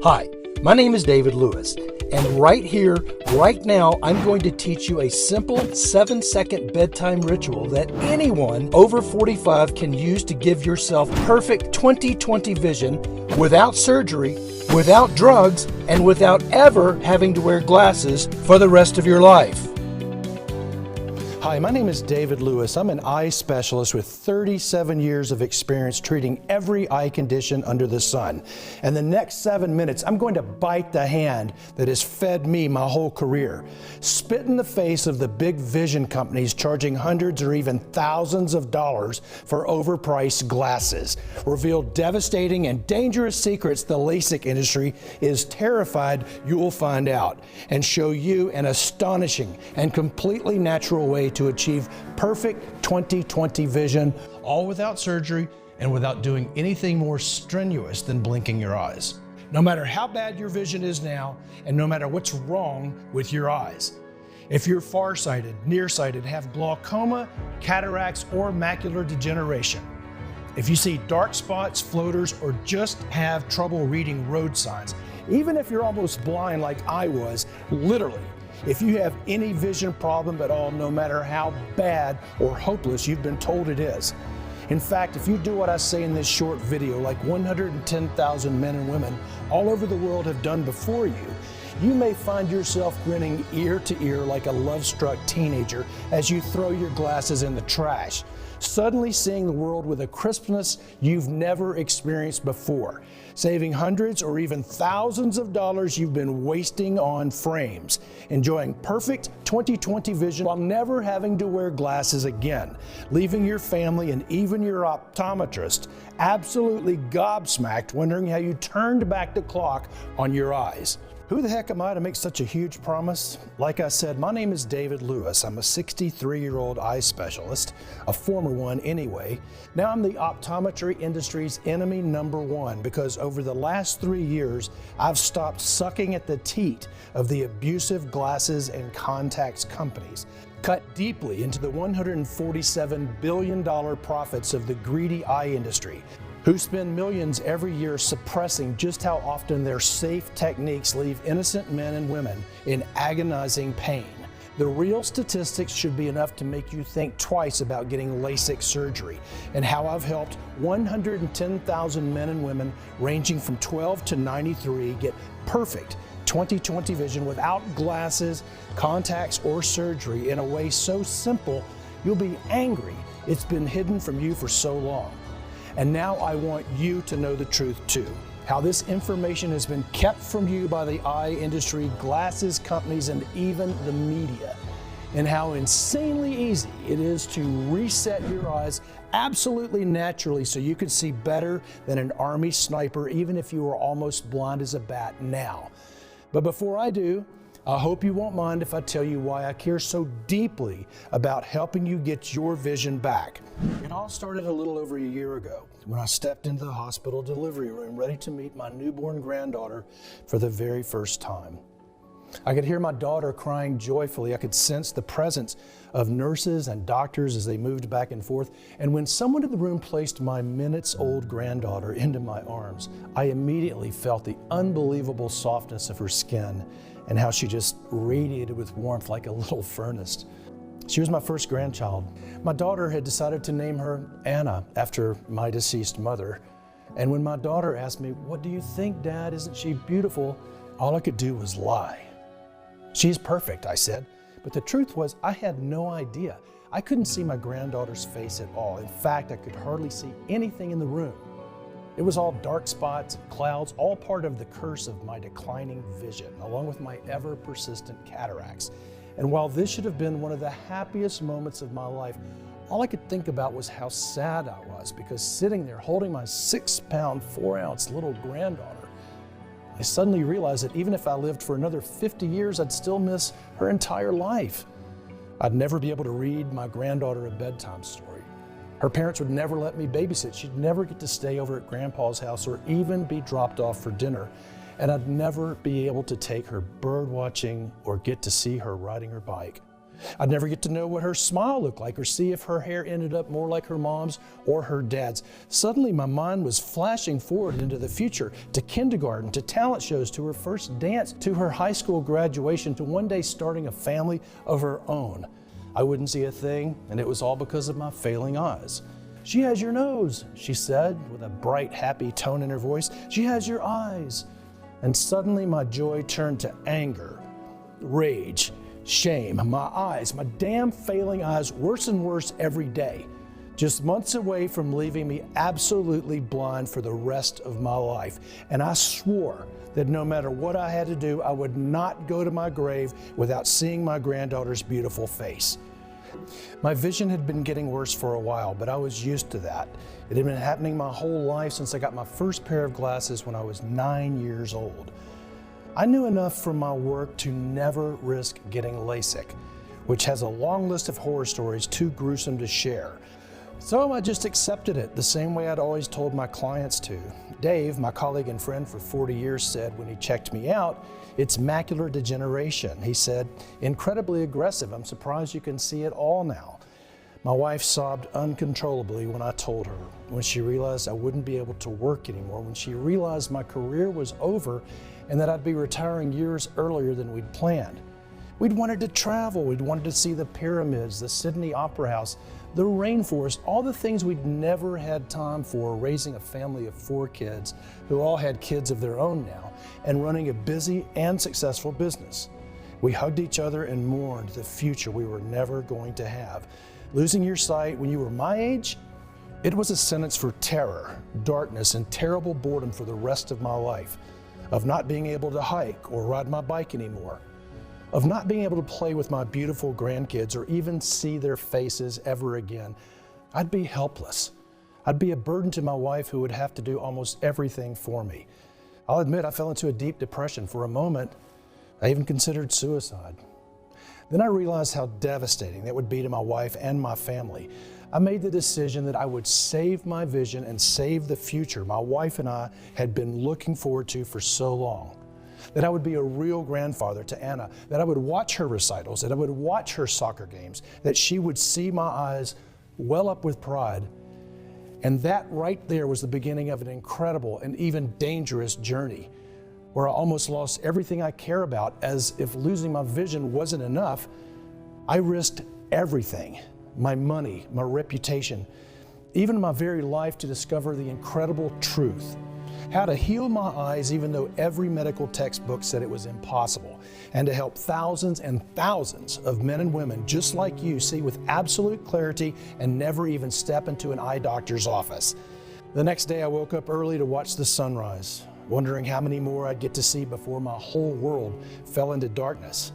Hi, my name is David Lewis, and right here, right now, I'm going to teach you a simple 7-second bedtime ritual that anyone over 45 can use to give yourself perfect 20/20 vision without surgery, without drugs, and without ever having to wear glasses for the rest of your life. Hi, my name is David Lewis. I'm an eye specialist with 37 years of experience treating every eye condition under the sun. And the next 7 minutes, I'm going to bite the hand that has fed me my whole career. Spit in the face of the big vision companies charging hundreds or even thousands of dollars for overpriced glasses. Reveal devastating and dangerous secrets the LASIK industry is terrified you will find out. And show you an astonishing and completely natural way to achieve perfect 20/20 vision, all without surgery and without doing anything more strenuous than blinking your eyes. No matter how bad your vision is now, and no matter what's wrong with your eyes. If you're farsighted, nearsighted, have glaucoma, cataracts, or macular degeneration, if you see dark spots, floaters, or just have trouble reading road signs, even if you're almost blind like I was, literally, if you have any vision problem at all, no matter how bad or hopeless you've been told it is. In fact, if you do what I say in this short video, like 110,000 men and women all over the world have done before you, you may find yourself grinning ear to ear like a love-struck teenager as you throw your glasses in the trash, suddenly seeing the world with a crispness you've never experienced before, saving hundreds or even thousands of dollars you've been wasting on frames, enjoying perfect 20/20 vision while never having to wear glasses again, leaving your family and even your optometrist absolutely gobsmacked, wondering how you turned back the clock on your eyes. Who the heck am I to make such a huge promise? Like I said, my name is David Lewis. I'm a 63-year-old eye specialist, a former one anyway. Now I'm the optometry industry's enemy number one because over the last 3 years, I've stopped sucking at the teat of the abusive glasses and contacts companies, cut deeply into the $147 billion profits of the greedy eye industry, who spend millions every year suppressing just how often their safe techniques leave innocent men and women in agonizing pain. The real statistics should be enough to make you think twice about getting LASIK surgery, and how I've helped 110,000 men and women ranging from 12 to 93 get perfect 20/20 vision without glasses, contacts, or surgery in a way so simple you'll be angry it's been hidden from you for so long. And now I want you to know the truth too. How this information has been kept from you by the eye industry, glasses companies, and even the media. And how insanely easy it is to reset your eyes absolutely naturally so you can see better than an Army sniper, even if you are almost blind as a bat now. But before I do, I hope you won't mind if I tell you why I care so deeply about helping you get your vision back. It all started a little over a year ago when I stepped into the hospital delivery room ready to meet my newborn granddaughter for the very first time. I could hear my daughter crying joyfully. I could sense the presence of nurses and doctors as they moved back and forth. And when someone in the room placed my minutes-old granddaughter into my arms, I immediately felt the unbelievable softness of her skin and how she just radiated with warmth like a little furnace. She was my first grandchild. My daughter had decided to name her Anna after my deceased mother. And when my daughter asked me, "What do you think, Dad? Isn't she beautiful?" all I could do was lie. "She's perfect," I said. But the truth was, I had no idea. I couldn't see my granddaughter's face at all. In fact, I could hardly see anything in the room. It was all dark spots and clouds, all part of the curse of my declining vision, along with my ever-persistent cataracts. And while this should have been one of the happiest moments of my life, all I could think about was how sad I was, because sitting there holding my 6-pound, 4-ounce little granddaughter, I suddenly realized that even if I lived for another 50 years, I'd still miss her entire life. I'd never be able to read my granddaughter a bedtime story. Her parents would never let me babysit. She'd never get to stay over at Grandpa's house or even be dropped off for dinner. And I'd never be able to take her bird watching or get to see her riding her bike. I'd never get to know what her smile looked like or see if her hair ended up more like her mom's or her dad's. Suddenly my mind was flashing forward into the future, to kindergarten, to talent shows, to her first dance, to her high school graduation, to one day starting a family of her own. I wouldn't see a thing, and it was all because of my failing eyes. "She has your nose," she said with a bright, happy tone in her voice. "She has your eyes." And suddenly my joy turned to anger, rage, shame. My eyes, my damn failing eyes, worse and worse every day. Just months away from leaving me absolutely blind for the rest of my life. And I swore that no matter what I had to do, I would not go to my grave without seeing my granddaughter's beautiful face. My vision had been getting worse for a while, but I was used to that. It had been happening my whole life since I got my first pair of glasses when I was 9 years old. I knew enough from my work to never risk getting LASIK, which has a long list of horror stories too gruesome to share. So I just accepted it the same way I'd always told my clients to. Dave, my colleague and friend for 40 years, said when he checked me out, "It's macular degeneration." He said, "Incredibly aggressive. I'm surprised you can see it all now." My wife sobbed uncontrollably when I told her, when she realized I wouldn't be able to work anymore, when she realized my career was over and that I'd be retiring years earlier than we'd planned. We'd wanted to travel, we'd wanted to see the pyramids, the Sydney Opera House, the rainforest, all the things we'd never had time for, raising a family of 4 kids who all had kids of their own now, and running a busy and successful business. We hugged each other and mourned the future we were never going to have. Losing your sight when you were my age, it was a sentence for terror, darkness, and terrible boredom for the rest of my life, of not being able to hike or ride my bike anymore, of not being able to play with my beautiful grandkids or even see their faces ever again. I'd be helpless. I'd be a burden to my wife who would have to do almost everything for me. I'll admit I fell into a deep depression. For a moment, I even considered suicide. Then I realized how devastating that would be to my wife and my family. I made the decision that I would save my vision and save the future my wife and I had been looking forward to for so long. That I would be a real grandfather to Anna, that I would watch her recitals, that I would watch her soccer games, that she would see my eyes well up with pride. And that right there was the beginning of an incredible and even dangerous journey, where I almost lost everything I care about. As if losing my vision wasn't enough, I risked everything, my money, my reputation, even my very life, to discover the incredible truth. How to heal my eyes even though every medical textbook said it was impossible, and to help thousands and thousands of men and women just like you see with absolute clarity and never even step into an eye doctor's office. The next day I woke up early to watch the sunrise, wondering how many more I'd get to see before my whole world fell into darkness.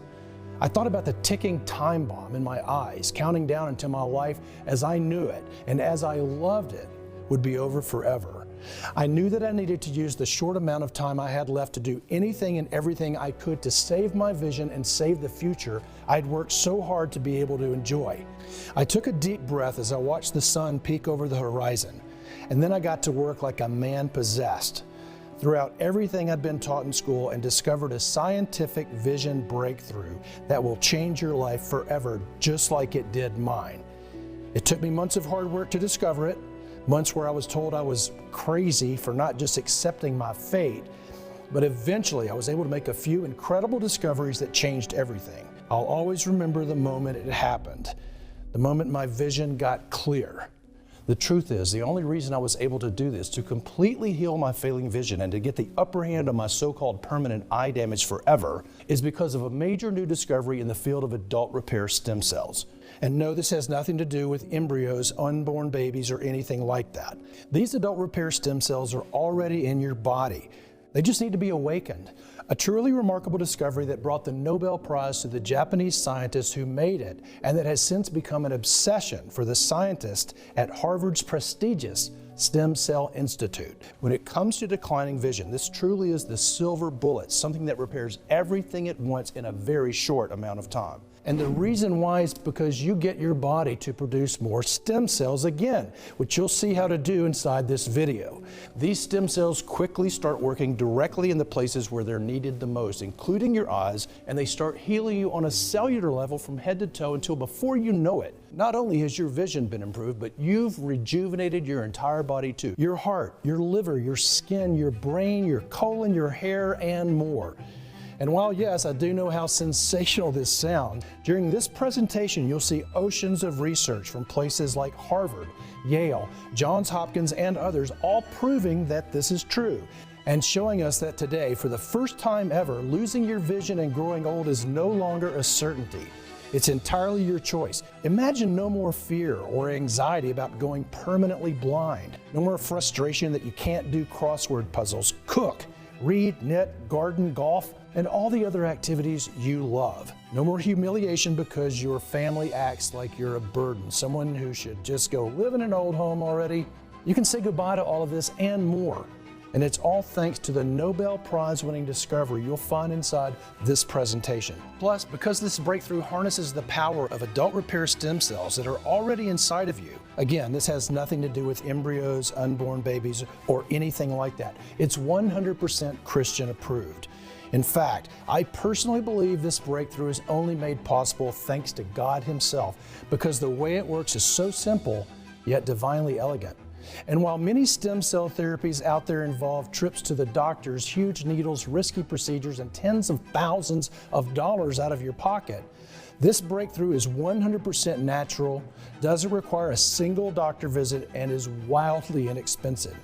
I thought about the ticking time bomb in my eyes, counting down until my life as I knew it and as I loved it would be over forever. I knew that I needed to use the short amount of time I had left to do anything and everything I could to save my vision and save the future I'd worked so hard to be able to enjoy. I took a deep breath as I watched the sun peek over the horizon, and then I got to work like a man possessed. Throughout everything I'd been taught in school, and discovered a scientific vision breakthrough that will change your life forever, just like it did mine. It took me months of hard work to discover it, months where I was told I was crazy for not just accepting my fate, but eventually I was able to make a few incredible discoveries that changed everything. I'll always remember the moment it happened, the moment my vision got clear. The truth is, the only reason I was able to do this, to completely heal my failing vision and to get the upper hand on my so-called permanent eye damage forever, is because of a major new discovery in the field of adult repair stem cells. And no, this has nothing to do with embryos, unborn babies, or anything like that. These adult repair stem cells are already in your body. They just need to be awakened. A truly remarkable discovery that brought the Nobel Prize to the Japanese scientists who made it, and that has since become an obsession for the scientists at Harvard's prestigious Stem Cell Institute. When it comes to declining vision, this truly is the silver bullet, something that repairs everything at once in a very short amount of time. And the reason why is because you get your body to produce more stem cells again, which you'll see how to do inside this video. These stem cells quickly start working directly in the places where they're needed the most, including your eyes, and they start healing you on a cellular level from head to toe until before you know it, not only has your vision been improved, but you've rejuvenated your entire body too. Your heart, your liver, your skin, your brain, your colon, your hair, and more. And while yes, I do know how sensational this sounds, during this presentation you'll see oceans of research from places like Harvard, Yale, Johns Hopkins, and others, all proving that this is true, and showing us that today, for the first time ever, losing your vision and growing old is no longer a certainty. It's entirely your choice. Imagine no more fear or anxiety about going permanently blind. No more frustration that you can't do crossword puzzles, cook, read, knit, garden, golf, and all the other activities you love. No more humiliation because your family acts like you're a burden, someone who should just go live in an old home already. You can say goodbye to all of this and more. And it's all thanks to the Nobel Prize-winning discovery you'll find inside this presentation. Plus, because this breakthrough harnesses the power of adult repair stem cells that are already inside of you. Again, this has nothing to do with embryos, unborn babies, or anything like that. It's 100% Christian approved. In fact, I personally believe this breakthrough is only made possible thanks to God Himself, because the way it works is so simple, yet divinely elegant. And while many stem cell therapies out there involve trips to the doctors, huge needles, risky procedures, and tens of thousands of dollars out of your pocket, this breakthrough is 100% natural, doesn't require a single doctor visit, and is wildly inexpensive.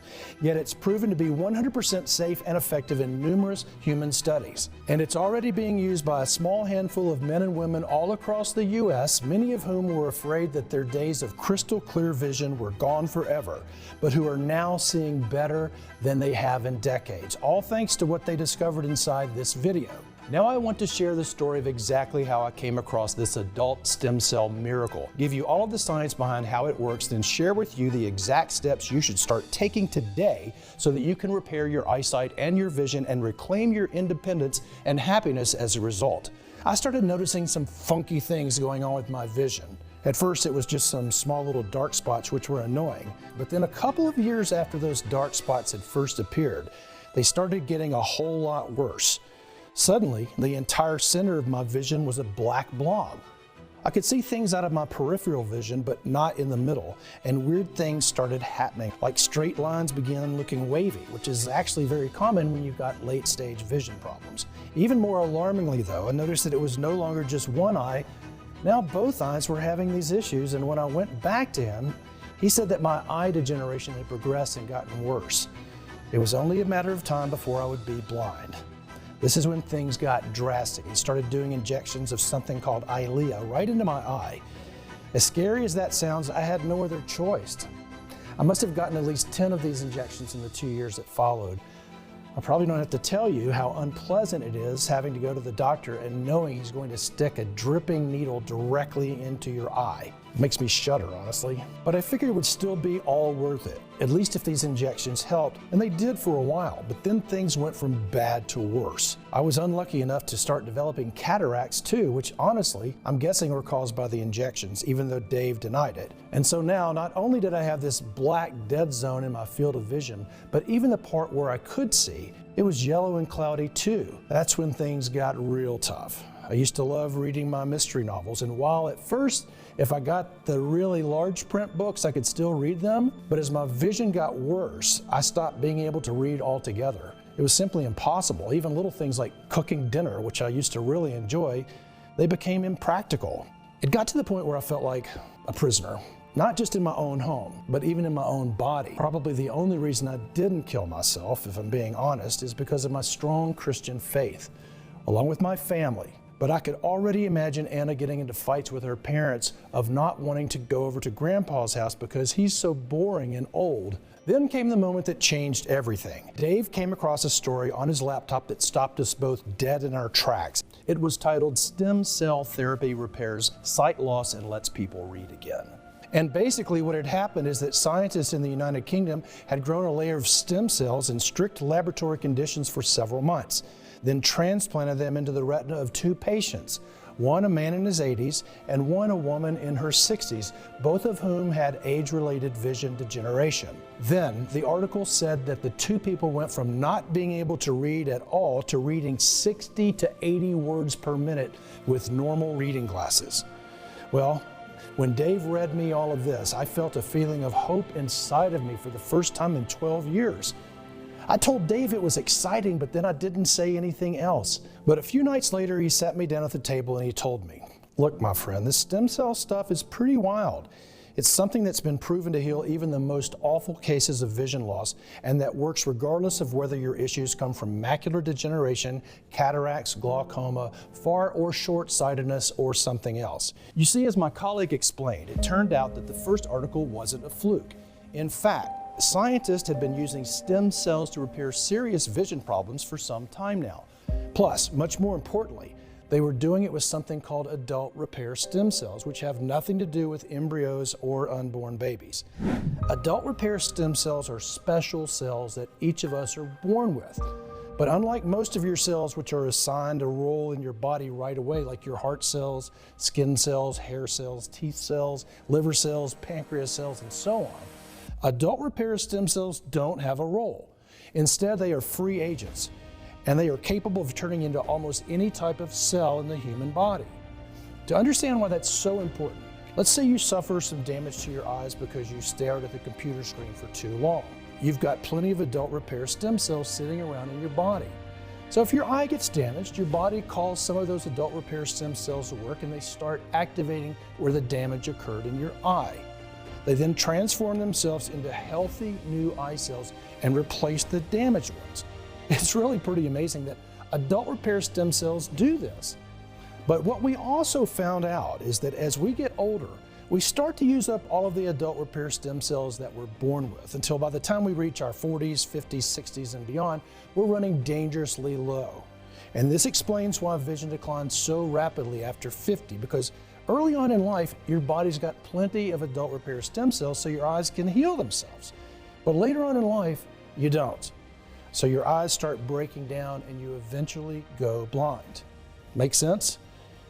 Yet it's proven to be 100% safe and effective in numerous human studies. And it's already being used by a small handful of men and women all across the U.S., many of whom were afraid that their days of crystal clear vision were gone forever, but who are now seeing better than they have in decades, all thanks to what they discovered inside this video. Now I want to share the story of exactly how I came across this adult stem cell miracle, give you all of the science behind how it works, then share with you the exact steps you should start taking today so that you can repair your eyesight and your vision and reclaim your independence and happiness as a result. I started noticing some funky things going on with my vision. At first it was just some small little dark spots which were annoying, but then a couple of years after those dark spots had first appeared, they started getting a whole lot worse. Suddenly, the entire center of my vision was a black blob. I could see things out of my peripheral vision, but not in the middle, and weird things started happening, like straight lines began looking wavy, which is actually very common when you've got late-stage vision problems. Even more alarmingly though, I noticed that it was no longer just one eye, now both eyes were having these issues, and when I went back to him, he said that my eye degeneration had progressed and gotten worse. It was only a matter of time before I would be blind. This is when things got drastic. He started doing injections of something called Eylea right into my eye. As scary as that sounds, I had no other choice. I must have gotten at least 10 of these injections in the 2 years that followed. I probably don't have to tell you how unpleasant it is having to go to the doctor and knowing he's going to stick a dripping needle directly into your eye. It makes me shudder, honestly. But I figured it would still be all worth it, at least if these injections helped, and they did for a while, but then things went from bad to worse. I was unlucky enough to start developing cataracts too, which honestly, I'm guessing were caused by the injections, even though Dave denied it. And so now, not only did I have this black dead zone in my field of vision, but even the part where I could see, it was yellow and cloudy too. That's when things got real tough. I used to love reading my mystery novels, and while at first, if I got the really large print books, I could still read them, but as my vision got worse, I stopped being able to read altogether. It was simply impossible. Even little things like cooking dinner, which I used to really enjoy, they became impractical. It got to the point where I felt like a prisoner. Not just in my own home, but even in my own body. Probably the only reason I didn't kill myself, if I'm being honest, is because of my strong Christian faith, along with my family. But I could already imagine Anna getting into fights with her parents of not wanting to go over to Grandpa's house because he's so boring and old. Then came the moment that changed everything. Dave came across a story on his laptop that stopped us both dead in our tracks. It was titled "Stem Cell Therapy Repairs Sight Loss and Lets People Read Again." And basically what had happened is that scientists in the United Kingdom had grown a layer of stem cells in strict laboratory conditions for several months, then transplanted them into the retina of 2 patients, one a man in his 80s and one a woman in her 60s, both of whom had age-related vision degeneration. Then, the article said that the two people went from not being able to read at all to reading 60 to 80 words per minute with normal reading glasses. Well, when Dave read me all of this, I felt a feeling of hope inside of me for the first time in 12 years. I told Dave it was exciting, but then I didn't say anything else. But a few nights later, he sat me down at the table and he told me, "Look, my friend, this stem cell stuff is pretty wild. It's something that's been proven to heal even the most awful cases of vision loss, and that works regardless of whether your issues come from macular degeneration, cataracts, glaucoma, far or short-sightedness, or something else." You see, as my colleague explained, it turned out that the first article wasn't a fluke. In fact, scientists had been using stem cells to repair serious vision problems for some time now. Plus, much more importantly, they were doing it with something called adult repair stem cells, which have nothing to do with embryos or unborn babies. Adult repair stem cells are special cells that each of us are born with. But unlike most of your cells, which are assigned a role in your body right away, like your heart cells, skin cells, hair cells, teeth cells, liver cells, pancreas cells, and so on, adult repair stem cells don't have a role. Instead, they are free agents, and they are capable of turning into almost any type of cell in the human body. To understand why that's so important, let's say you suffer some damage to your eyes because you stared at the computer screen for too long. You've got plenty of adult repair stem cells sitting around in your body. So if your eye gets damaged, your body calls some of those adult repair stem cells to work, and they start activating where the damage occurred in your eye. They then transform themselves into healthy new eye cells and replace the damaged ones. It's really pretty amazing that adult repair stem cells do this. But what we also found out is that as we get older, we start to use up all of the adult repair stem cells that we're born with, until by the time we reach our 40s, 50s, 60s, and beyond, we're running dangerously low. And this explains why vision declines so rapidly after 50, because early on in life, your body's got plenty of adult repair stem cells so your eyes can heal themselves. But later on in life, you don't. So your eyes start breaking down and you eventually go blind. Make sense?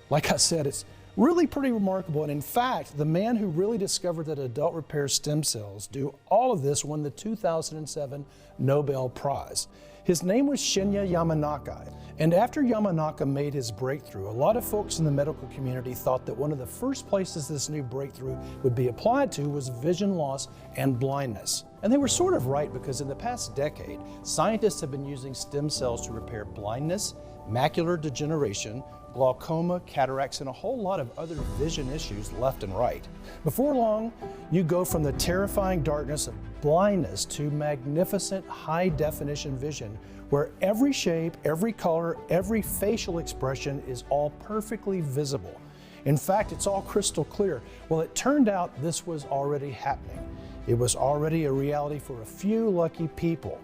Like I said, it's really pretty remarkable. And in fact, the man who really discovered that adult repair stem cells do all of this won the 2007 Nobel Prize. His name was Shinya Yamanaka. And after Yamanaka made his breakthrough, a lot of folks in the medical community thought that one of the first places this new breakthrough would be applied to was vision loss and blindness. And they were sort of right, because in the past decade, scientists have been using stem cells to repair blindness, macular degeneration, glaucoma, cataracts, and a whole lot of other vision issues left and right. Before long, you go from the terrifying darkness of blindness to magnificent high-definition vision, where every shape, every color, every facial expression is all perfectly visible. In fact, it's all crystal clear. Well, it turned out this was already happening. It was already a reality for a few lucky people.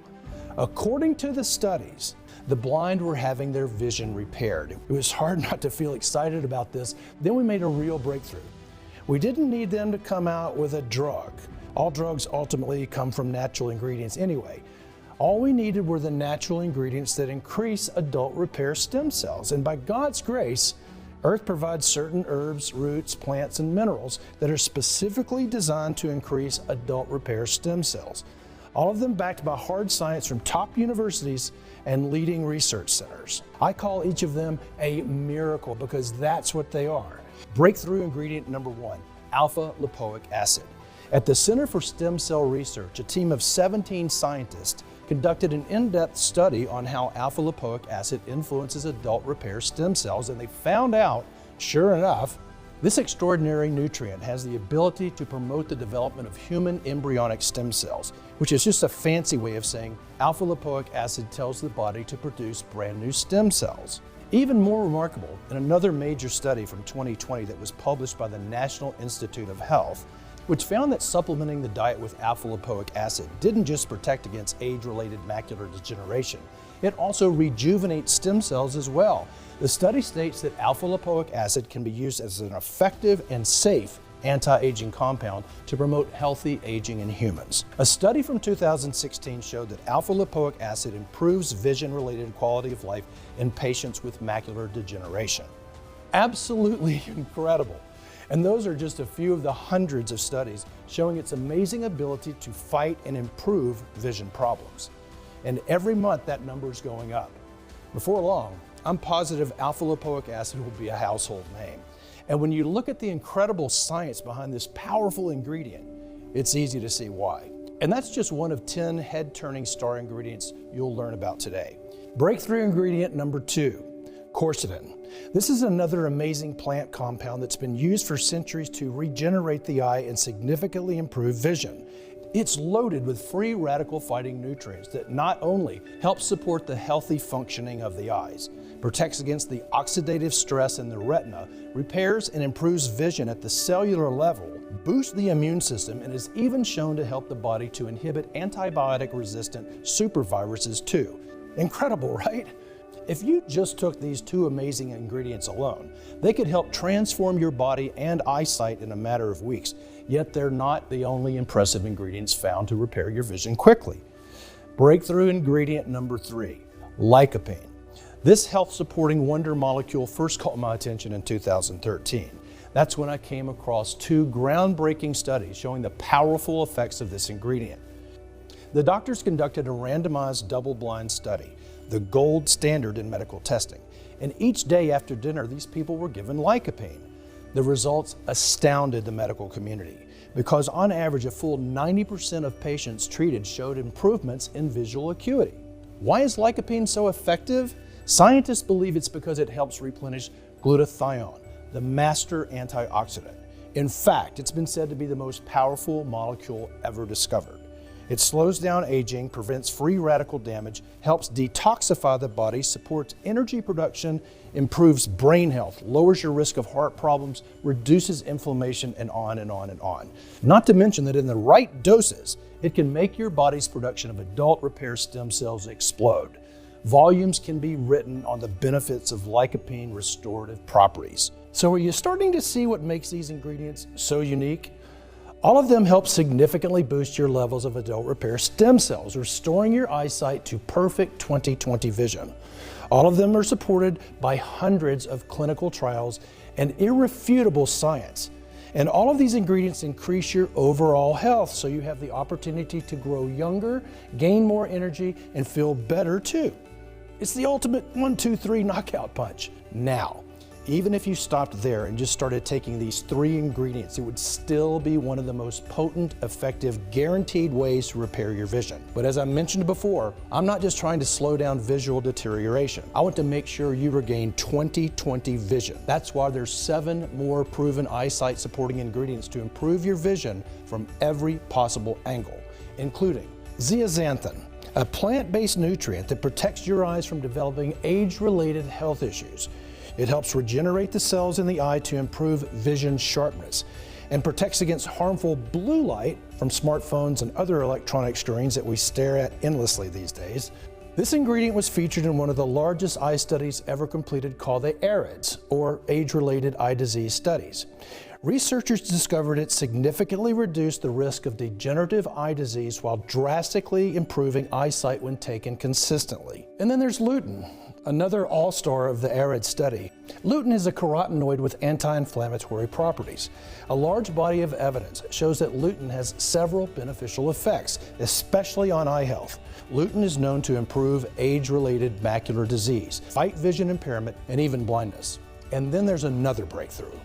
According to the studies, the blind were having their vision repaired. It was hard not to feel excited about this. Then we made a real breakthrough. We didn't need them to come out with a drug. All drugs ultimately come from natural ingredients anyway. All we needed were the natural ingredients that increase adult repair stem cells. And by God's grace, Earth provides certain herbs, roots, plants, and minerals that are specifically designed to increase adult repair stem cells. All of them backed by hard science from top universities and leading research centers. I call each of them a miracle, because that's what they are. Breakthrough ingredient number one, alpha-lipoic acid. At the Center for Stem Cell Research, a team of 17 scientists conducted an in-depth study on how alpha-lipoic acid influences adult repair stem cells, and they found out, sure enough, this extraordinary nutrient has the ability to promote the development of human embryonic stem cells, which is just a fancy way of saying alpha-lipoic acid tells the body to produce brand new stem cells. Even more remarkable, in another major study from 2020 that was published by the National Institute of Health, which found that supplementing the diet with alpha-lipoic acid didn't just protect against age-related macular degeneration, it also rejuvenates stem cells as well. The study states that alpha-lipoic acid can be used as an effective and safe anti-aging compound to promote healthy aging in humans. A study from 2016 showed that alpha-lipoic acid improves vision-related quality of life in patients with macular degeneration. Absolutely incredible. And those are just a few of the hundreds of studies showing its amazing ability to fight and improve vision problems. And every month that number is going up. Before long, I'm positive alpha-lipoic acid will be a household name. And when you look at the incredible science behind this powerful ingredient, it's easy to see why. And that's just one of 10 head-turning star ingredients you'll learn about today. Breakthrough ingredient number 2, quercetin. This is another amazing plant compound that's been used for centuries to regenerate the eye and significantly improve vision. It's loaded with free radical fighting nutrients that not only help support the healthy functioning of the eyes, protects against the oxidative stress in the retina, repairs and improves vision at the cellular level, boosts the immune system, and is even shown to help the body to inhibit antibiotic-resistant superviruses too. Incredible, right? If you just took these 2 amazing ingredients alone, they could help transform your body and eyesight in a matter of weeks, yet they're not the only impressive ingredients found to repair your vision quickly. Breakthrough ingredient number 3, lycopene. This health-supporting wonder molecule first caught my attention in 2013. That's when I came across 2 groundbreaking studies showing the powerful effects of this ingredient. The doctors conducted a randomized double-blind study, the gold standard in medical testing. And each day after dinner, these people were given lycopene. The results astounded the medical community because on average, a full 90% of patients treated showed improvements in visual acuity. Why is lycopene so effective? Scientists believe it's because it helps replenish glutathione, the master antioxidant. In fact, it's been said to be the most powerful molecule ever discovered. It slows down aging, prevents free radical damage, helps detoxify the body, supports energy production, improves brain health, lowers your risk of heart problems, reduces inflammation, and on and on and on. Not to mention that in the right doses, it can make your body's production of adult repair stem cells explode. Volumes can be written on the benefits of lycopene restorative properties. So are you starting to see what makes these ingredients so unique? All of them help significantly boost your levels of adult repair stem cells, restoring your eyesight to perfect 20/20 vision. All of them are supported by hundreds of clinical trials and irrefutable science. And all of these ingredients increase your overall health, so you have the opportunity to grow younger, gain more energy, and feel better too. It's the ultimate 1, 2, 3 knockout punch. Now, even if you stopped there and just started taking these 3 ingredients, it would still be one of the most potent, effective, guaranteed ways to repair your vision. But as I mentioned before, I'm not just trying to slow down visual deterioration. I want to make sure you regain 20/20 vision. That's why there's 7 more proven eyesight supporting ingredients to improve your vision from every possible angle, including zeaxanthin, a plant-based nutrient that protects your eyes from developing age-related health issues. It helps regenerate the cells in the eye to improve vision sharpness and protects against harmful blue light from smartphones and other electronic screens that we stare at endlessly these days. This ingredient was featured in one of the largest eye studies ever completed called the AREDS, or Age-Related Eye Disease Studies. Researchers discovered it significantly reduced the risk of degenerative eye disease while drastically improving eyesight when taken consistently. And then there's lutein, another all-star of the AREDS study. Lutein is a carotenoid with anti-inflammatory properties. A large body of evidence shows that lutein has several beneficial effects, especially on eye health. Lutein is known to improve age-related macular disease, fight vision impairment, and even blindness. And then there's another breakthrough,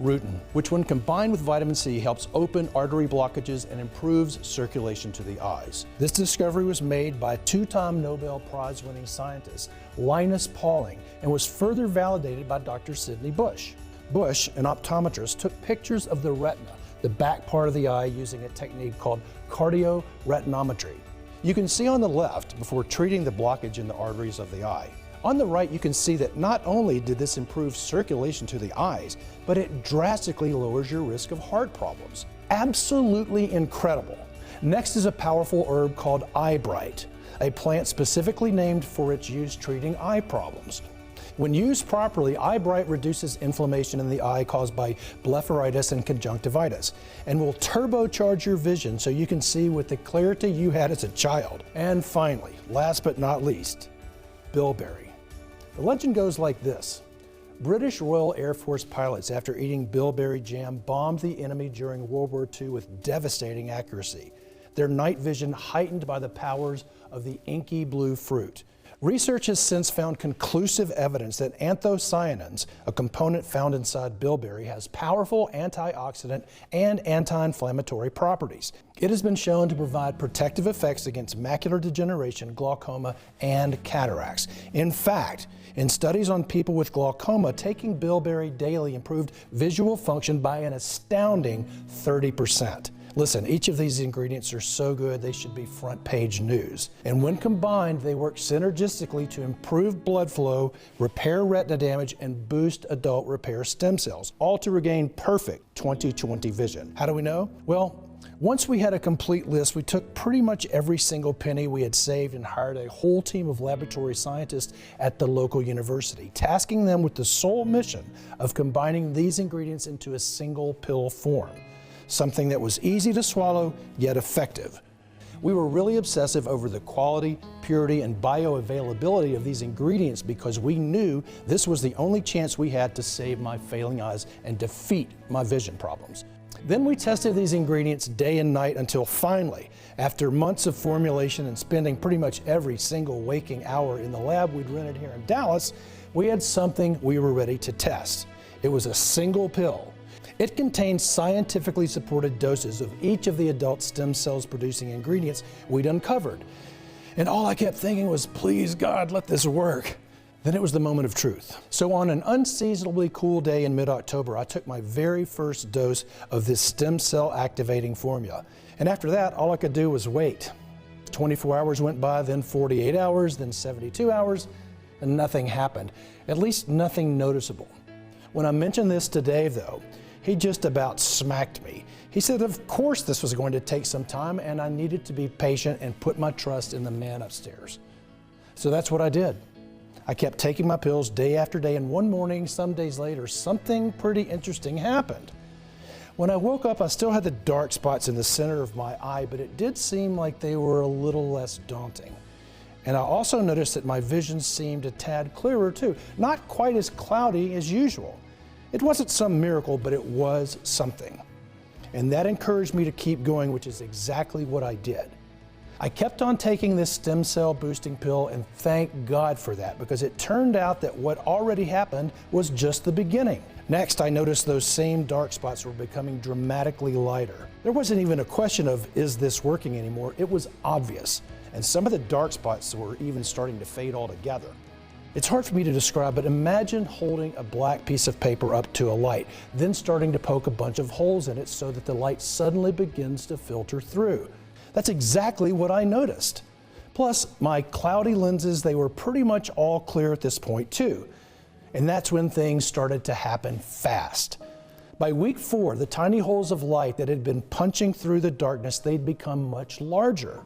rutin, which when combined with vitamin C helps open artery blockages and improves circulation to the eyes. This discovery was made by 2-time Nobel Prize-winning scientist Linus Pauling and was further validated by Dr. Sidney Bush. Bush, an optometrist, took pictures of the retina, the back part of the eye, using a technique called cardioretinometry. You can see on the left before treating the blockage in the arteries of the eye. On the right, you can see that not only did this improve circulation to the eyes, but it drastically lowers your risk of heart problems. Absolutely incredible. Next is a powerful herb called eyebright, a plant specifically named for its use treating eye problems. When used properly, eyebright reduces inflammation in the eye caused by blepharitis and conjunctivitis, and will turbocharge your vision so you can see with the clarity you had as a child. And finally, last but not least, bilberry. The legend goes like this. British Royal Air Force pilots, after eating bilberry jam, bombed the enemy during World War II with devastating accuracy. Their night vision heightened by the powers of the inky blue fruit. Research has since found conclusive evidence that anthocyanins, a component found inside bilberry, has powerful antioxidant and anti-inflammatory properties. It has been shown to provide protective effects against macular degeneration, glaucoma, and cataracts. In fact, in studies on people with glaucoma, taking bilberry daily improved visual function by an astounding 30%. Listen, each of these ingredients are so good they should be front page news. And when combined, they work synergistically to improve blood flow, repair retina damage, and boost adult repair stem cells, all to regain perfect 20/20 vision. How do we know? Well, once we had a complete list, we took pretty much every single penny we had saved and hired a whole team of laboratory scientists at the local university, tasking them with the sole mission of combining these ingredients into a single pill form. Something that was easy to swallow, yet effective. We were really obsessive over the quality, purity, and bioavailability of these ingredients because we knew this was the only chance we had to save my failing eyes and defeat my vision problems. Then we tested these ingredients day and night until finally, after months of formulation and spending pretty much every single waking hour in the lab we'd rented here in Dallas, we had something we were ready to test. It was a single pill. It contains scientifically supported doses of each of the adult stem cells producing ingredients we'd uncovered. And all I kept thinking was, please God, let this work. Then it was the moment of truth. So on an unseasonably cool day in mid-October, I took my very first dose of this stem cell activating formula. And after that, all I could do was wait. 24 hours went by, then 48 hours, then 72 hours, and nothing happened. At least nothing noticeable. When I mentioned this to Dave, though, he just about smacked me. He said, of course this was going to take some time and I needed to be patient and put my trust in the man upstairs. So that's what I did. I kept taking my pills day after day, and one morning, some days later, something pretty interesting happened. When I woke up, I still had the dark spots in the center of my eye, but it did seem like they were a little less daunting. And I also noticed that my vision seemed a tad clearer too, not quite as cloudy as usual. It wasn't some miracle, but it was something. And that encouraged me to keep going, which is exactly what I did. I kept on taking this stem cell boosting pill, and thank God for that, because it turned out that what already happened was just the beginning. Next, I noticed those same dark spots were becoming dramatically lighter. There wasn't even a question of, is this working anymore? It was obvious. And some of the dark spots were even starting to fade altogether. It's hard for me to describe, but imagine holding a black piece of paper up to a light, then starting to poke a bunch of holes in it so that the light suddenly begins to filter through. That's exactly what I noticed. Plus, my cloudy lenses, they were pretty much all clear at this point too. And that's when things started to happen fast. By week 4, the tiny holes of light that had been punching through the darkness, they'd become much larger.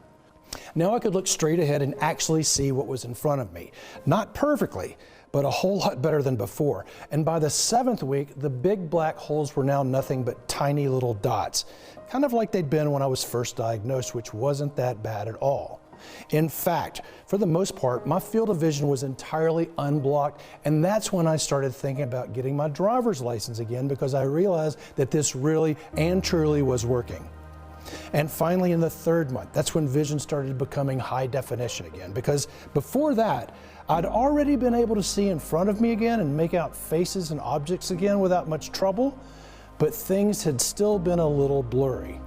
Now I could look straight ahead and actually see what was in front of me. Not perfectly, but a whole lot better than before. And by the 7th week, the big black holes were now nothing but tiny little dots, kind of like they'd been when I was first diagnosed, which wasn't that bad at all. In fact, for the most part, my field of vision was entirely unblocked, and that's when I started thinking about getting my driver's license again, because I realized that this really and truly was working. And finally, in the 3rd month, that's when vision started becoming high definition again, because before that, I'd already been able to see in front of me again and make out faces and objects again without much trouble, but things had still been a little blurry.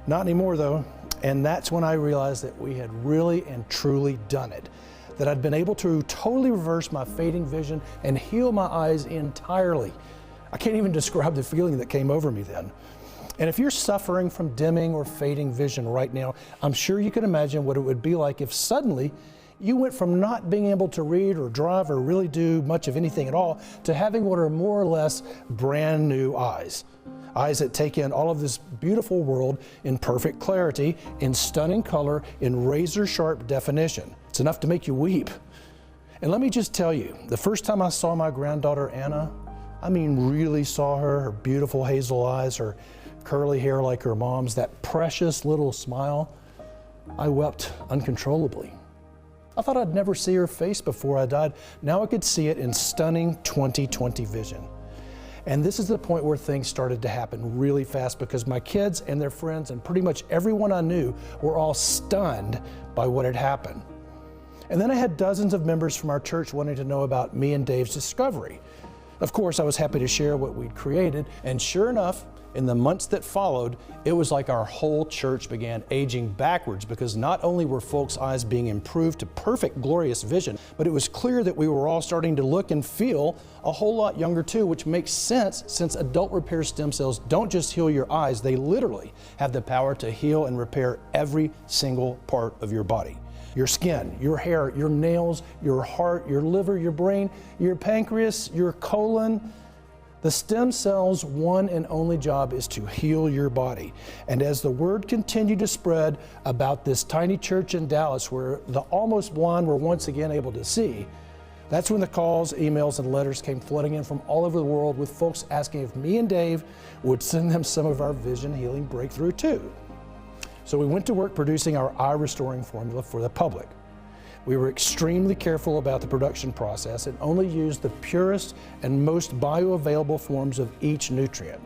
Not anymore though, and that's when I realized that we had really and truly done it, that I'd been able to totally reverse my fading vision and heal my eyes entirely. I can't even describe the feeling that came over me then. And if you're suffering from dimming or fading vision right now, I'm sure you can imagine what it would be like if suddenly you went from not being able to read or drive or really do much of anything at all to having what are more or less brand new eyes. Eyes that take in all of this beautiful world in perfect clarity, in stunning color, in razor sharp definition. It's enough to make you weep. And let me just tell you, the first time I saw my granddaughter Anna, I mean really saw her, her beautiful hazel eyes, her curly hair like her mom's, that precious little smile, I wept uncontrollably. I thought I'd never see her face before I died. Now I could see it in stunning 20/20 vision. And this is the point where things started to happen really fast because my kids and their friends and pretty much everyone I knew were all stunned by what had happened. And then I had dozens of members from our church wanting to know about me and Dave's discovery. Of course, I was happy to share what we'd created, and sure enough, in the months that followed, it was like our whole church began aging backwards because not only were folks' eyes being improved to perfect, glorious vision, but it was clear that we were all starting to look and feel a whole lot younger too, which makes sense since adult repair stem cells don't just heal your eyes, they literally have the power to heal and repair every single part of your body. Your skin, your hair, your nails, your heart, your liver, your brain, your pancreas, your colon. The stem cells' one and only job is to heal your body. And as the word continued to spread about this tiny church in Dallas where the almost blind were once again able to see, that's when the calls, emails, and letters came flooding in from all over the world with folks asking if me and Dave would send them some of our vision healing breakthrough too. So we went to work producing our eye restoring formula for the public. We were extremely careful about the production process and only used the purest and most bioavailable forms of each nutrient.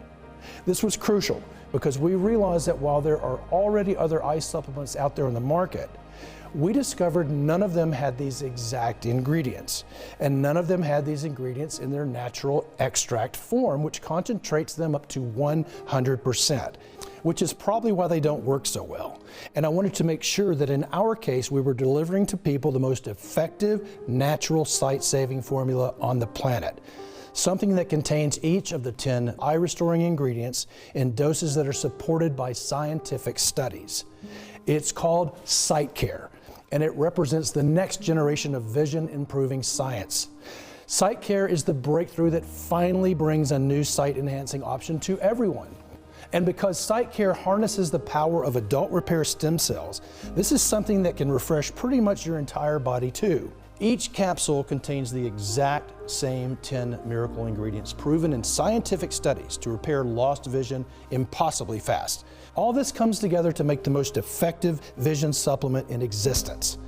This was crucial because we realized that while there are already other eye supplements out there on the market, we discovered none of them had these exact ingredients, and none of them had these ingredients in their natural extract form, which concentrates them up to 100%, which is probably why they don't work so well. And I wanted to make sure that in our case, we were delivering to people the most effective, natural, sight-saving formula on the planet. Something that contains each of the 10 eye-restoring ingredients in doses that are supported by scientific studies. It's called SightCare, and it represents the next generation of vision-improving science. SightCare is the breakthrough that finally brings a new sight-enhancing option to everyone. And because SightCare harnesses the power of adult repair stem cells, this is something that can refresh pretty much your entire body too. Each capsule contains the exact same 10 miracle ingredients proven in scientific studies to repair lost vision impossibly fast. All this comes together to make the most effective vision supplement in existence.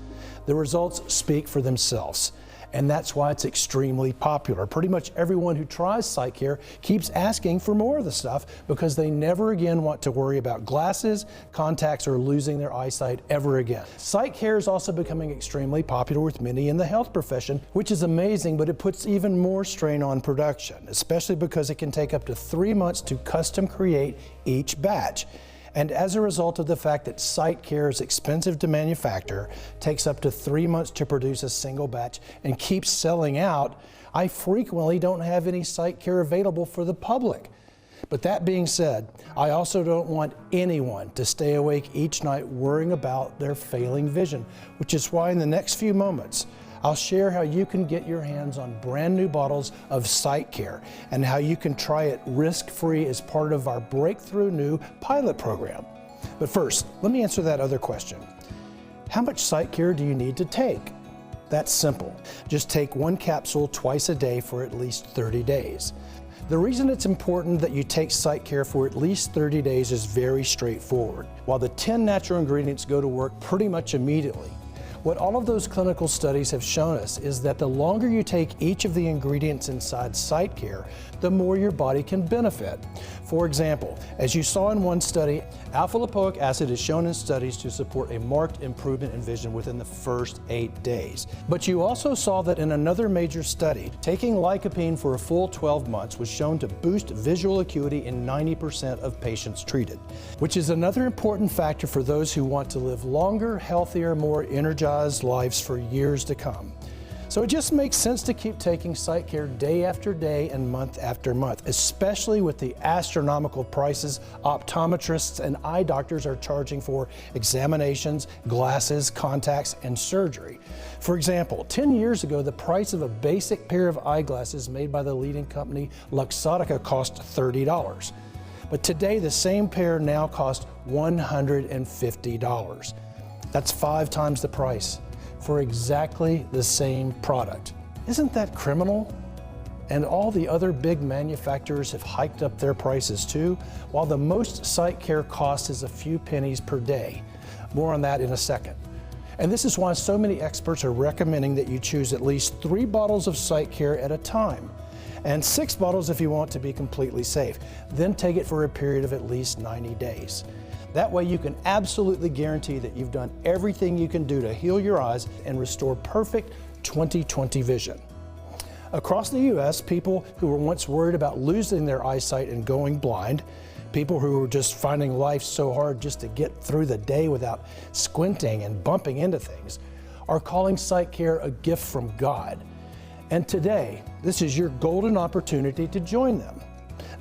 The results speak for themselves, and that's why it's extremely popular. Pretty much everyone who tries SightCare keeps asking for more of the stuff because they never again want to worry about glasses, contacts, or losing their eyesight ever again. SightCare is also becoming extremely popular with many in the health profession, which is amazing, but it puts even more strain on production, especially because it can take up to 3 months to custom create each batch. And as a result of the fact that SightCare is expensive to manufacture, takes up to 3 months to produce a single batch, and keeps selling out, I frequently don't have any SightCare available for the public. But that being said, I also don't want anyone to stay awake each night worrying about their failing vision, which is why in the next few moments, I'll share how you can get your hands on brand new bottles of SightCare and how you can try it risk-free as part of our breakthrough new pilot program. But first, let me answer that other question. How much SightCare do you need to take? That's simple. Just take 1 capsule twice a day for at least 30 days. The reason it's important that you take SightCare for at least 30 days is very straightforward. While the 10 natural ingredients go to work pretty much immediately, what all of those clinical studies have shown us is that the longer you take each of the ingredients inside SightCare, the more your body can benefit. For example, as you saw in one study, alpha-lipoic acid is shown in studies to support a marked improvement in vision within the first 8 days. But you also saw that in another major study, taking lycopene for a full 12 months was shown to boost visual acuity in 90% of patients treated, which is another important factor for those who want to live longer, healthier, more energized lives for years to come. So it just makes sense to keep taking SightCare day after day and month after month, especially with the astronomical prices optometrists and eye doctors are charging for examinations, glasses, contacts, and surgery. For example, 10 years ago, the price of a basic pair of eyeglasses made by the leading company Luxottica cost $30. But today, the same pair now costs $150. That's 5 times the price for exactly the same product. Isn't that criminal? And all the other big manufacturers have hiked up their prices too, while the most SightCare cost is a few pennies per day. More on that in a second. And this is why so many experts are recommending that you choose at least 3 bottles of Sight Care at a time, and 6 bottles if you want to be completely safe. Then take it for a period of at least 90 days. That way you can absolutely guarantee that you've done everything you can do to heal your eyes and restore perfect 20/20 vision. Across the U.S., people who were once worried about losing their eyesight and going blind, people who were just finding life so hard just to get through the day without squinting and bumping into things, are calling Sight Care a gift from God. And today, this is your golden opportunity to join them.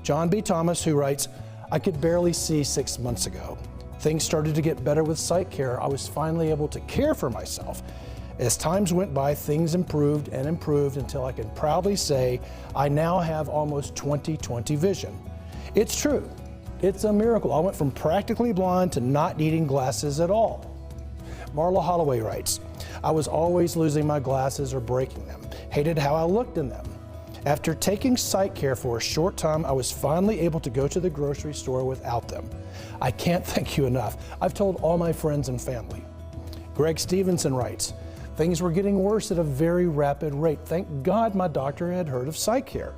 John B. Thomas, who writes, "I could barely see 6 months ago. Things started to get better with Sight Care. I was finally able to care for myself. As times went by, things improved and improved until I can proudly say I now have almost 20/20 vision. It's true. It's a miracle. I went from practically blind to not needing glasses at all." Marla Holloway writes, "I was always losing my glasses or breaking them, hated how I looked in them. After taking Sight Care for a short time, I was finally able to go to the grocery store without them. I can't thank you enough. I've told all my friends and family." Greg Stevenson writes, "Things were getting worse at a very rapid rate. Thank God my doctor had heard of Sight Care.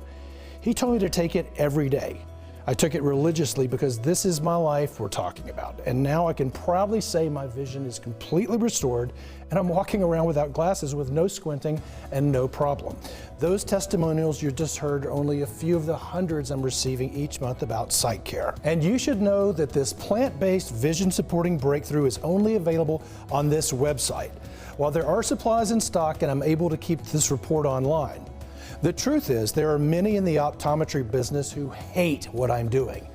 He told me to take it every day. I took it religiously because this is my life we're talking about. And now I can proudly say my vision is completely restored and I'm walking around without glasses with no squinting and no problem." Those testimonials you just heard are only a few of the hundreds I'm receiving each month about Sight Care. And you should know that this plant-based vision supporting breakthrough is only available on this website. While there are supplies in stock and I'm able to keep this report online, the truth is there are many in the optometry business who hate what I'm doing.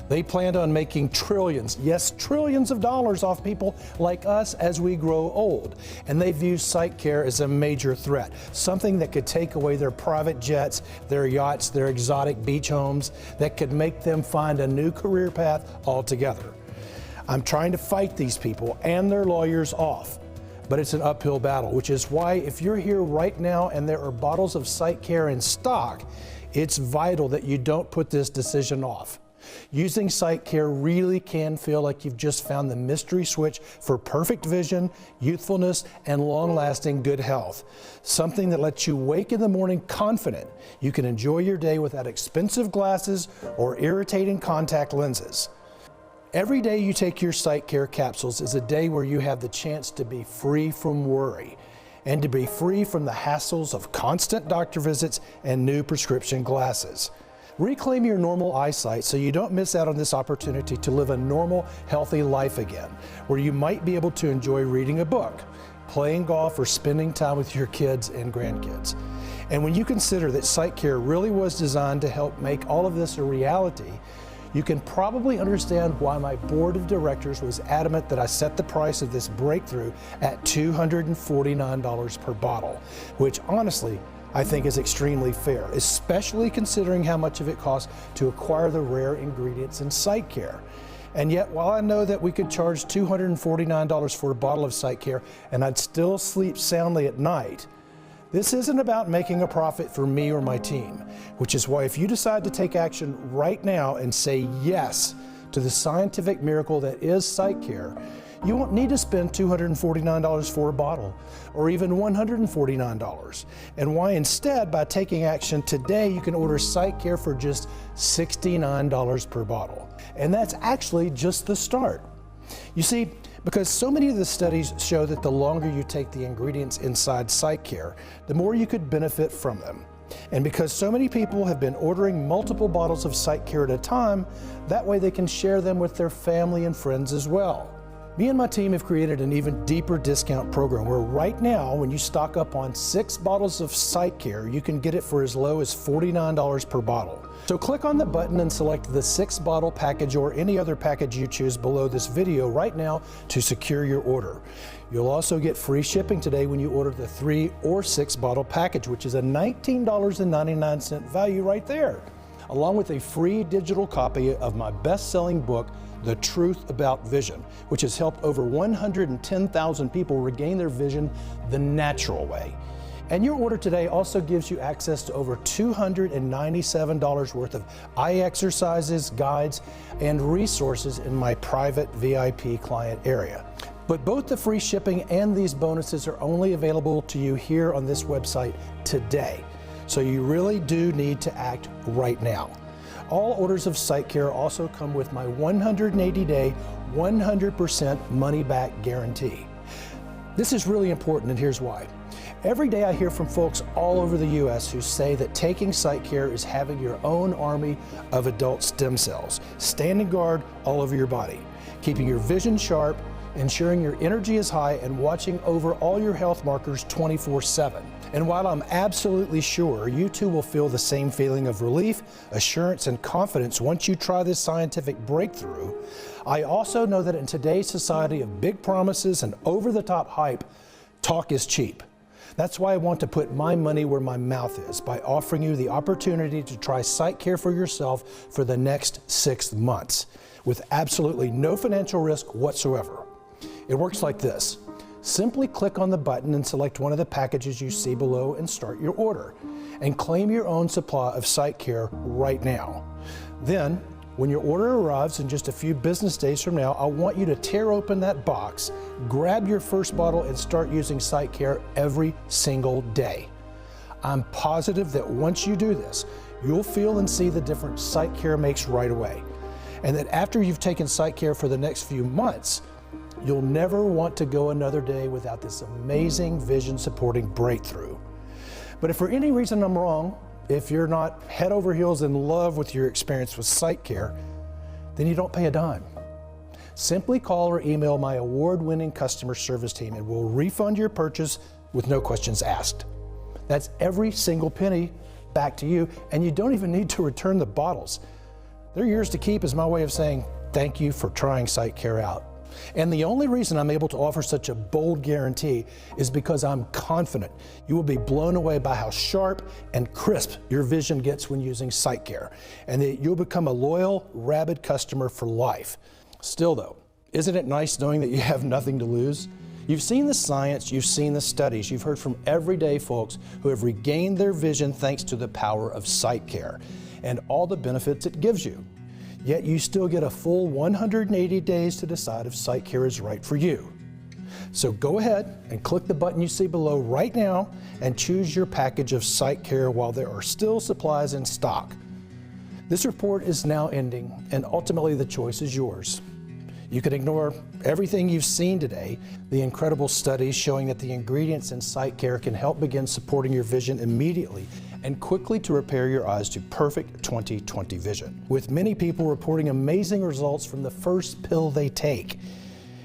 They planned on making trillions, yes, trillions of dollars off people like us as we grow old. And they view Sight Care as a major threat, something that could take away their private jets, their yachts, their exotic beach homes, that could make them find a new career path altogether. I'm trying to fight these people and their lawyers off, but it's an uphill battle, which is why if you're here right now and there are bottles of Sight Care in stock, it's vital that you don't put this decision off. Using Sight Care really can feel like you've just found the mystery switch for perfect vision, youthfulness, and long-lasting good health. Something that lets you wake in the morning confident you can enjoy your day without expensive glasses or irritating contact lenses. Every day you take your Sight Care capsules is a day where you have the chance to be free from worry and to be free from the hassles of constant doctor visits and new prescription glasses. Reclaim your normal eyesight so you don't miss out on this opportunity to live a normal, healthy life again, where you might be able to enjoy reading a book, playing golf, or spending time with your kids and grandkids. And when you consider that Sight Care really was designed to help make all of this a reality, you can probably understand why my board of directors was adamant that I set the price of this breakthrough at $249 per bottle, which honestly, I think is extremely fair, especially considering how much of it costs to acquire the rare ingredients in Sight Care. And yet, while I know that we could charge $249 for a bottle of Sight Care and I'd still sleep soundly at night, this isn't about making a profit for me or my team, which is why if you decide to take action right now and say yes to the scientific miracle that is Sight Care, you won't need to spend $249 for a bottle or even $149. And why instead, by taking action today, you can order Sight Care for just $69 per bottle. And that's actually just the start. You see, because so many of the studies show that the longer you take the ingredients inside Sight Care, the more you could benefit from them. And because so many people have been ordering multiple bottles of Sight Care at a time, that way they can share them with their family and friends as well. Me and my team have created an even deeper discount program where right now, when you stock up on 6 bottles of Sight Care, you can get it for as low as $49 per bottle. So click on the button and select the 6-bottle package or any other package you choose below this video right now to secure your order. You'll also get free shipping today when you order the 3 or 6-bottle package, which is a $19.99 value right there, along with a free digital copy of my best-selling book, The Truth About Vision, which has helped over 110,000 people regain their vision the natural way. And your order today also gives you access to over $297 worth of eye exercises, guides, and resources in my private VIP client area. But both the free shipping and these bonuses are only available to you here on this website today. So you really do need to act right now. All orders of SiteCare also come with my 180-day, 100% money-back guarantee. This is really important, and here's why. Every day I hear from folks all over the U.S. who say that taking SiteCare is having your own army of adult stem cells, standing guard all over your body, keeping your vision sharp, ensuring your energy is high, and watching over all your health markers 24/7. And while I'm absolutely sure you too will feel the same feeling of relief, assurance, and confidence once you try this scientific breakthrough, I also know that in today's society of big promises and over-the-top hype, talk is cheap. That's why I want to put my money where my mouth is by offering you the opportunity to try SiteCare for yourself for the next 6 months with absolutely no financial risk whatsoever. It works like this. Simply click on the button and select one of the packages you see below and start your order, and claim your own supply of SiteCare right now. Then, when your order arrives in just a few business days from now, I want you to tear open that box, grab your first bottle, and start using SiteCare every single day. I'm positive that once you do this, you'll feel and see the difference SiteCare makes right away, and that after you've taken SiteCare for the next few months, you'll never want to go another day without this amazing vision-supporting breakthrough. But if for any reason I'm wrong, if you're not head over heels in love with your experience with SiteCare, then you don't pay a dime. Simply call or email my award-winning customer service team and we'll refund your purchase with no questions asked. That's every single penny back to you, and you don't even need to return the bottles. They're yours to keep, is my way of saying thank you for trying SiteCare out. And the only reason I'm able to offer such a bold guarantee is because I'm confident you will be blown away by how sharp and crisp your vision gets when using SiteCare, and that you'll become a loyal, rabid customer for life. Still though, isn't it nice knowing that you have nothing to lose? You've seen the science, you've seen the studies, you've heard from everyday folks who have regained their vision thanks to the power of SiteCare and all the benefits it gives you. Yet you still get a full 180 days to decide if SiteCare is right for you. So go ahead and click the button you see below right now and choose your package of SiteCare while there are still supplies in stock. This report is now ending, and ultimately the choice is yours. You can ignore everything you've seen today, the incredible studies showing that the ingredients in SiteCare can help begin supporting your vision immediately and quickly to repair your eyes to perfect 20/20 vision, with many people reporting amazing results from the first pill they take.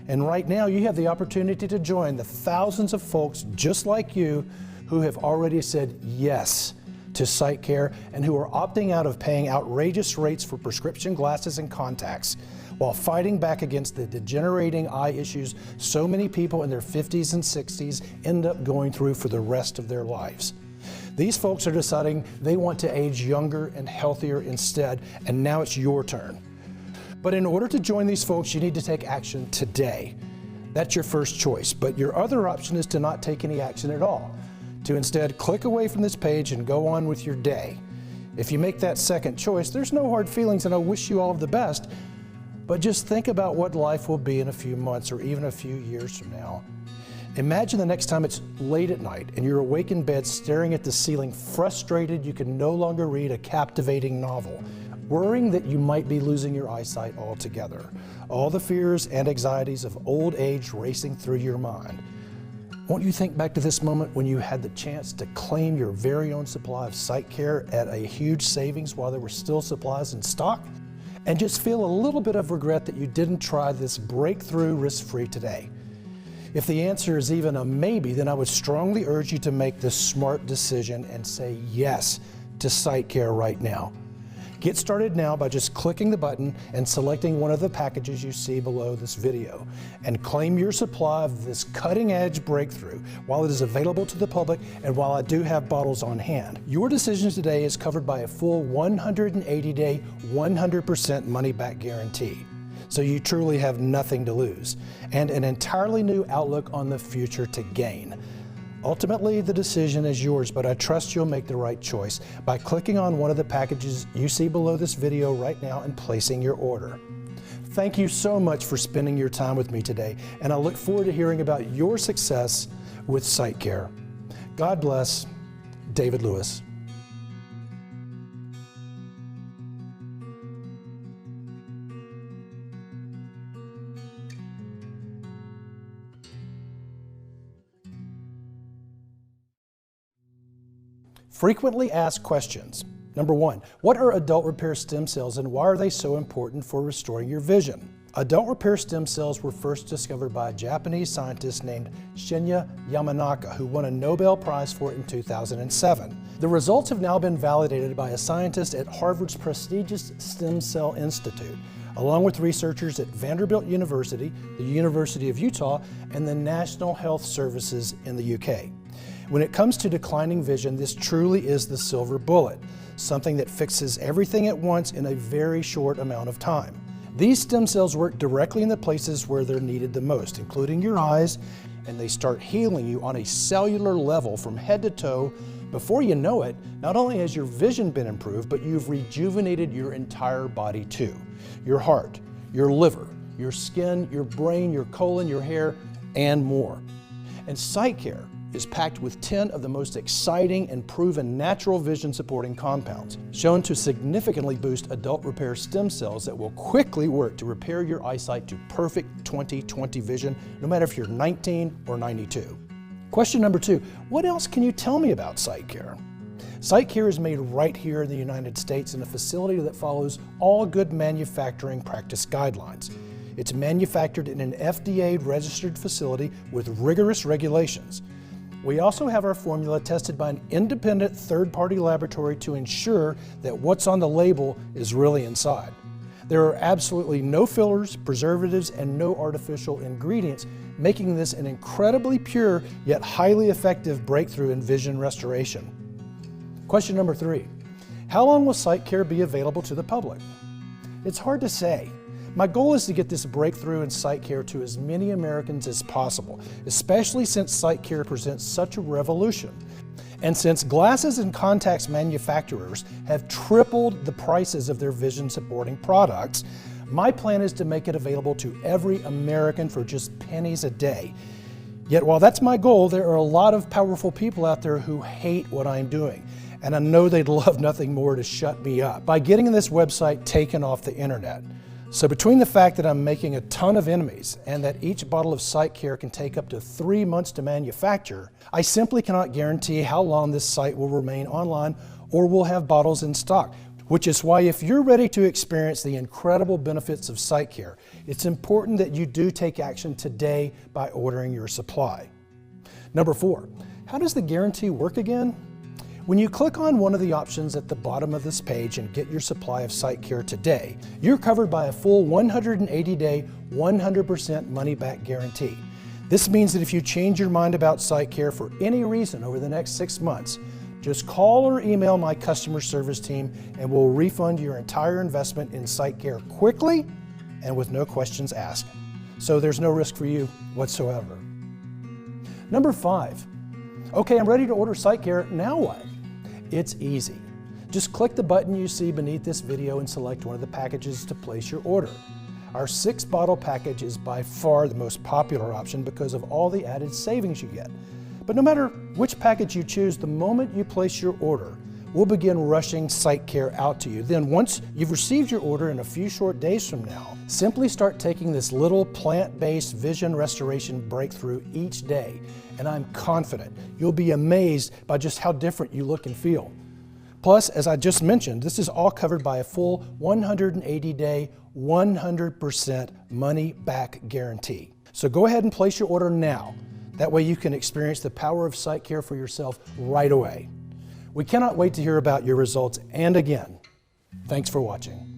And right now you have the opportunity to join the thousands of folks just like you who have already said yes to SiteCare and who are opting out of paying outrageous rates for prescription glasses and contacts, while fighting back against the degenerating eye issues so many people in their 50s and 60s end up going through for the rest of their lives. These folks are deciding they want to age younger and healthier instead, and now it's your turn. But in order to join these folks, you need to take action today. That's your first choice, but your other option is to not take any action at all, to instead click away from this page and go on with your day. If you make that second choice, there's no hard feelings, and I wish you all of the best, but just think about what life will be in a few months or even a few years from now. Imagine the next time it's late at night and you're awake in bed staring at the ceiling, frustrated you can no longer read a captivating novel, worrying that you might be losing your eyesight altogether. All the fears and anxieties of old age racing through your mind. Won't you think back to this moment when you had the chance to claim your very own supply of SiteCare at a huge savings while there were still supplies in stock? And just feel a little bit of regret that you didn't try this breakthrough risk-free today. If the answer is even a maybe, then I would strongly urge you to make the smart decision and say yes to SiteCare right now. Get started now by just clicking the button and selecting one of the packages you see below this video, and claim your supply of this cutting-edge breakthrough while it is available to the public and while I do have bottles on hand. Your decision today is covered by a full 180-day, 100% money-back guarantee. So you truly have nothing to lose, and an entirely new outlook on the future to gain. Ultimately, the decision is yours, but I trust you'll make the right choice by clicking on one of the packages you see below this video right now and placing your order. Thank you so much for spending your time with me today, and I look forward to hearing about your success with SightCare. God bless. David Lewis. Frequently asked questions. Number 1, what are adult repair stem cells and why are they so important for restoring your vision? Adult repair stem cells were first discovered by a Japanese scientist named Shinya Yamanaka, who won a Nobel Prize for it in 2007. The results have now been validated by a scientist at Harvard's prestigious Stem Cell Institute, along with researchers at Vanderbilt University, the University of Utah, and the National Health Services in the UK. When it comes to declining vision, this truly is the silver bullet, something that fixes everything at once in a very short amount of time. These stem cells work directly in the places where they're needed the most, including your eyes, and they start healing you on a cellular level from head to toe. Before you know it, not only has your vision been improved, but you've rejuvenated your entire body too. Your heart, your liver, your skin, your brain, your colon, your hair, and more. And SightCare is packed with 10 of the most exciting and proven natural vision supporting compounds, shown to significantly boost adult repair stem cells that will quickly work to repair your eyesight to perfect 20/20 vision, no matter if you're 19 or 92. Question number 2, what else can you tell me about SightCare? SightCare is made right here in the United States in a facility that follows all good manufacturing practice guidelines. It's manufactured in an FDA-registered facility with rigorous regulations. We also have our formula tested by an independent third-party laboratory to ensure that what's on the label is really inside. There are absolutely no fillers, preservatives, and no artificial ingredients, making this an incredibly pure yet highly effective breakthrough in vision restoration. Question number 3, how long will SightCare be available to the public? It's hard to say. My goal is to get this breakthrough in SightCare to as many Americans as possible, especially since SightCare presents such a revolution. And since glasses and contacts manufacturers have tripled the prices of their vision supporting products, my plan is to make it available to every American for just pennies a day. Yet while that's my goal, there are a lot of powerful people out there who hate what I'm doing. And I know they'd love nothing more to shut me up by getting this website taken off the internet. So between the fact that I'm making a ton of enemies and that each bottle of SightCare can take up to 3 months to manufacture, I simply cannot guarantee how long this site will remain online or will have bottles in stock, which is why if you're ready to experience the incredible benefits of SightCare, it's important that you do take action today by ordering your supply. Number 4, how does the guarantee work again? When you click on one of the options at the bottom of this page and get your supply of SightCare today, you're covered by a full 180-day, 100% money-back guarantee. This means that if you change your mind about SightCare for any reason over the next 6 months, just call or email my customer service team and we'll refund your entire investment in SightCare quickly and with no questions asked. So there's no risk for you whatsoever. Number 5, okay, I'm ready to order SightCare, now what? It's easy. Just click the button you see beneath this video and select one of the packages to place your order. Our 6-bottle package is by far the most popular option because of all the added savings you get. But no matter which package you choose, the moment you place your order, we'll begin rushing SightCare out to you. Then once you've received your order in a few short days from now, simply start taking this little plant-based vision restoration breakthrough each day. And I'm confident you'll be amazed by just how different you look and feel. Plus, as I just mentioned, this is all covered by a full 180-day, 100% money-back guarantee. So go ahead and place your order now. That way you can experience the power of SightCare for yourself right away. We cannot wait to hear about your results, and again, thanks for watching.